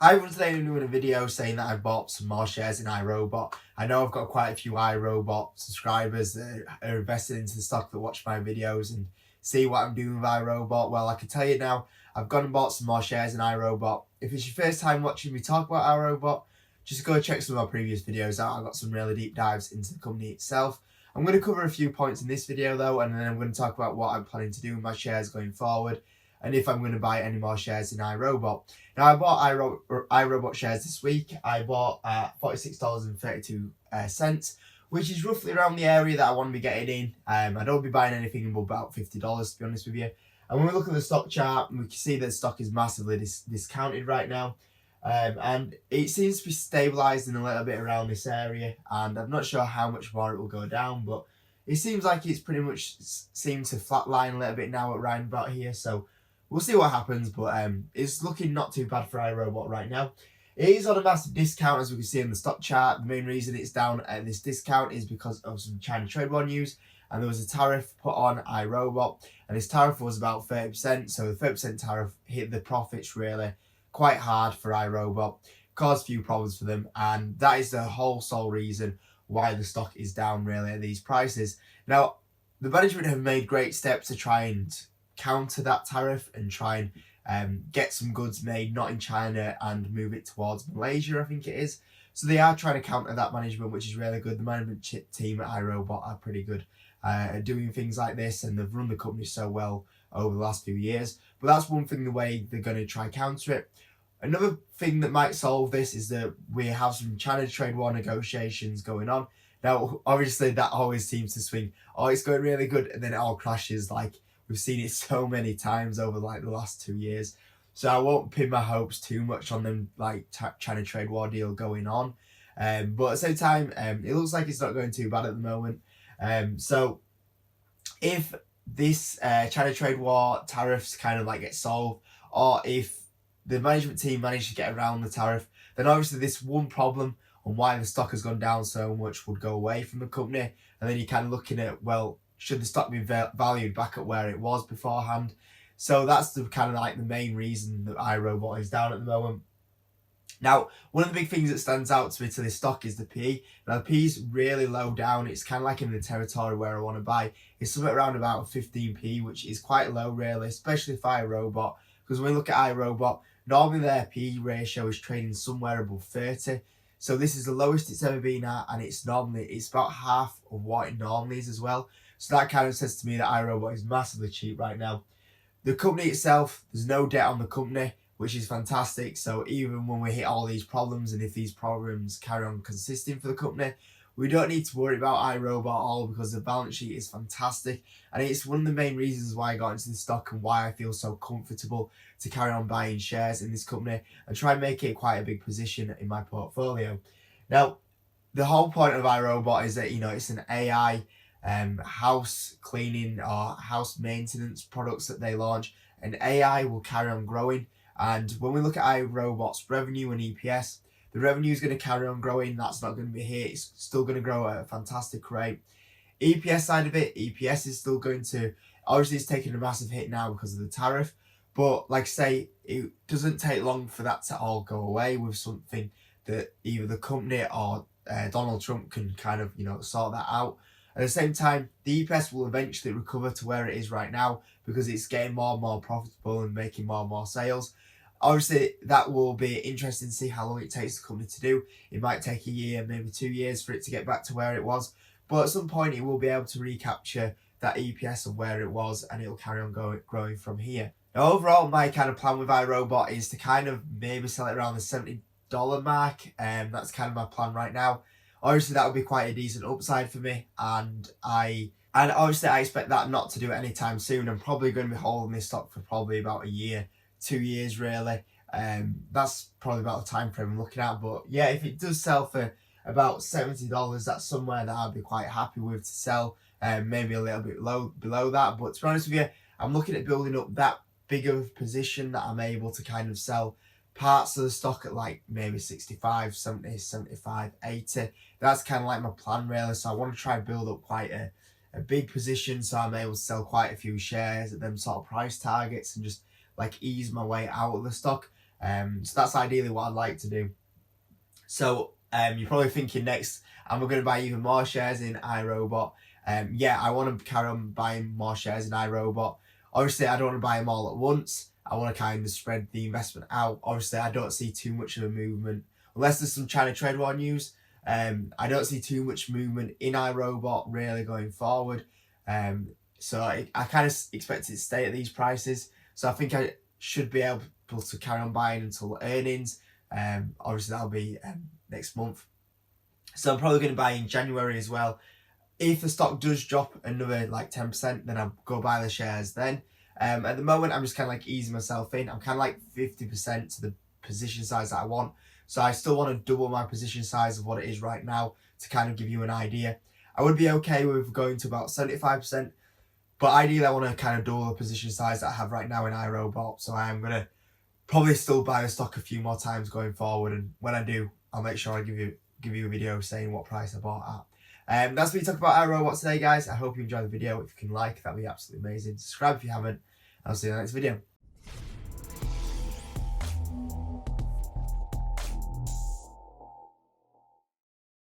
Hi everyone, today I'm doing a video saying that I bought some more shares in iRobot. I know I've got quite a few iRobot subscribers that are invested into the stock that watch my videos and see what I'm doing with iRobot. Well, I can tell you now, I've gone and bought some more shares in iRobot. If it's your first time watching me talk about iRobot, just go check some of my previous videos out. I've got some really deep dives into the company itself. I'm going to cover a few points in this video though, and then I'm going to talk about what I'm planning to do with my shares going forward, and if I'm going to buy any more shares in iRobot. Now, I bought iRobot shares this week. I bought at $46.32, which is roughly around the area that I want to be getting in. I don't be buying anything above about $50, to be honest with you. And when we look at the stock chart, we can see that the stock is massively discounted right now. And it seems to be stabilizing a little bit around this area, and I'm not sure how much more it will go down, but it seems like it's pretty much seemed to flatline a little bit now at around about here. So we'll see what happens, but it's looking not too bad for iRobot right now. It is on a massive discount, as we can see in the stock chart. The main reason it's down at this discount is because of some China trade war news, and there was a tariff put on iRobot, and this tariff was about 30%, so the 30% tariff hit the profits really quite hard for iRobot, caused a few problems for them, and that is the whole sole reason why the stock is down really at these prices. Now, the management have made great steps to try and counter that tariff and try and get some goods made not in China and move it towards Malaysia, I think it is. So they are trying to counter that management, which is really good. The management team at iRobot are pretty good at doing things like this, and they've run the company so well over the last few years. But that's one thing, the way they're going to try counter it. Another thing that might solve this is that we have some China trade war negotiations going on. Now, obviously, that always seems to swing. Oh, it's going really good, and then it all crashes. Like, we've seen it so many times over like the last 2 years. So I won't pin my hopes too much on them, like China trade war deal going on. But at the same time, it looks like it's not going too bad at the moment. So if this China trade war tariffs kind of like get solved, or if the management team managed to get around the tariff, then obviously this one problem on why the stock has gone down so much would go away from the company. And then you're kind of looking at, well, should the stock be valued back at where it was beforehand? So that's the kind of like the main reason that iRobot is down at the moment. Now, one of the big things that stands out to me to this stock is the PE. Now, the PE is really low down. It's kind of like in the territory where I want to buy. It's somewhere around about 15p, which is quite low, really, especially for iRobot. Because when we look at iRobot, normally their PE ratio is trading somewhere above 30. So this is the lowest it's ever been at, and it's about half of what it normally is as well. So that kind of says to me that iRobot is massively cheap right now. The company itself, there's no debt on the company, which is fantastic. So even when we hit all these problems, and if these problems carry on consisting for the company, we don't need to worry about iRobot at all, because the balance sheet is fantastic. And it's one of the main reasons why I got into this stock and why I feel so comfortable to carry on buying shares in this company and try and make it quite a big position in my portfolio. Now, the whole point of iRobot is that, it's an AI house cleaning or house maintenance products that they launch, and AI will carry on growing. And when we look at iRobot's revenue and EPS, the revenue is going to carry on growing. That's not going to be here. It's still going to grow at a fantastic rate. EPS side of it, EPS is still going to, obviously it's taking a massive hit now because of the tariff, but like I say, it doesn't take long for that to all go away with something that either the company or Donald Trump can kind of, sort that out. At the same time, the EPS will eventually recover to where it is right now, because it's getting more and more profitable and making more and more sales. Obviously, that will be interesting to see how long it takes the company to do. It might take a year, maybe 2 years for it to get back to where it was. But at some point, it will be able to recapture that EPS of where it was, and it will carry on growing from here. Now, overall, my kind of plan with iRobot is to kind of maybe sell it around the $70 mark. That's kind of my plan right now. Obviously, that would be quite a decent upside for me, and obviously I expect that not to do it anytime soon. I'm probably going to be holding this stock for probably about a year, 2 years really. That's probably about the time frame I'm looking at. But yeah, if it does sell for about $70, that's somewhere that I'd be quite happy with to sell. Maybe a little bit below that, but to be honest with you, I'm looking at building up that big of a position that I'm able to kind of sell parts of the stock at like maybe 65, 70, 75, 80. That's kind of like my plan really. So I want to try and build up quite a big position, so I'm able to sell quite a few shares at them sort of price targets and just like ease my way out of the stock. So that's ideally what I'd like to do. So you're probably thinking next, am I going to buy even more shares in iRobot? Yeah, I want to carry on buying more shares in iRobot. Obviously, I don't want to buy them all at once. I want to kind of spread the investment out. Obviously, I don't see too much of a movement unless there's some China trade war news. I don't see too much movement in iRobot really going forward. So I kind of expect it to stay at these prices. So I think I should be able to carry on buying until earnings. Obviously, that'll be next month. So I'm probably going to buy in January as well. If the stock does drop another like 10%, then I'll go buy the shares then. At the moment, I'm just kind of like easing myself in. I'm kind of like 50% to the position size that I want. So I still want to double my position size of what it is right now to kind of give you an idea. I would be okay with going to about 75%, but ideally I want to kind of double the position size that I have right now in iRobot. So I am going to probably still buy the stock a few more times going forward, and when I do, I'll make sure I give you a video saying what price I bought at. That's what we talk about iRobot today, guys. I hope you enjoyed the video. If you can like, that'd be absolutely amazing. Subscribe if you haven't. I'll see you in the next video.